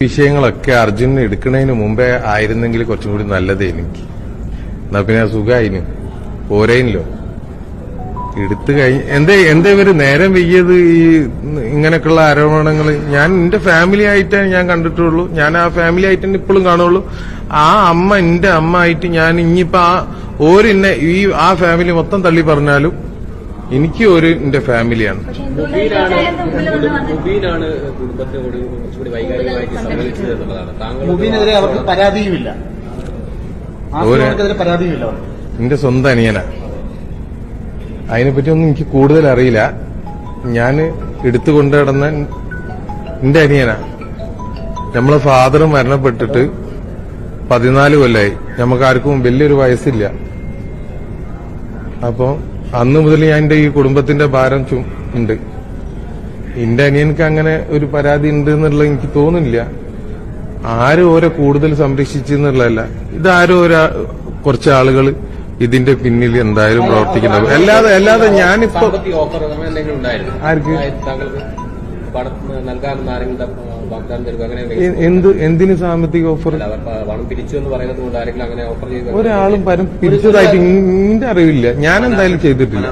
വിഷയങ്ങളൊക്കെ അർജുനന് എടുക്കുന്നതിന് മുമ്പേ ആയിരുന്നെങ്കിൽ കുറച്ചും കൂടി നല്ലത് എനിക്ക്. എന്നാ പിന്നെ സുഖമായിന് പോരേനല്ലോ. എടുത്തു കഴിഞ്ഞ് എന്തേ ഇവര് നേരം വെയ്യത് ഈ ഇങ്ങനെയൊക്കെയുള്ള ആരോപണങ്ങൾ. ഞാൻ എന്റെ ഫാമിലി ആയിട്ടേ ഞാൻ കണ്ടിട്ടുള്ളൂ. ഞാൻ ആ ഫാമിലി ആയിട്ട് തന്നെ ഇപ്പോഴും കാണുള്ളൂ. ആ അമ്മ എന്റെ അമ്മ ആയിട്ട് ഞാൻ ഇനിയിപ്പോ ഓരെന്നെ ആ ഫാമിലി മൊത്തം തള്ളി പറഞ്ഞാലും എനിക്ക് ഒരു എന്റെ ഫാമിലിയാണ്. എന്റെ സ്വന്തം അനിയനാ. അതിനെപ്പറ്റി ഒന്നും എനിക്ക് കൂടുതൽ അറിയില്ല. ഞാൻ എടുത്തുകൊണ്ട് നടന്ന എന്റെ അനിയനാ. നമ്മളെ ഫാദർ മരണപ്പെട്ടിട്ട് 14 കൊല്ലായി. നമുക്കാർക്കും വലിയൊരു വയസ്സില്ല. അപ്പൊ അന്ന് മുതൽ ഞാൻ എന്റെ ഈ കുടുംബത്തിന്റെ ഭാരം ഉണ്ട്. എന്റെ അനിയനക്ക് അങ്ങനെ ഒരു പരാതി ഉണ്ട് എന്നുള്ളത് എനിക്ക് തോന്നുന്നില്ല. ആരും ഓരോ കൂടുതൽ സംരക്ഷിച്ചെന്നുള്ളതല്ല. ഇതാരോ കുറച്ച് ആളുകൾ ഇതിന്റെ പിന്നിൽ എന്തായാലും പ്രവർത്തിക്കുന്നുണ്ടാവും. അല്ലാതെ ഞാനിപ്പോ ആർക്ക് എന്തിന് സാമ്പത്തിക ഓഫർ? ഒരാളും പിരിച്ചതായിട്ട് എന്റെ അറിവില്ല. ഞാൻ എന്തായാലും ചെയ്തിട്ടില്ല.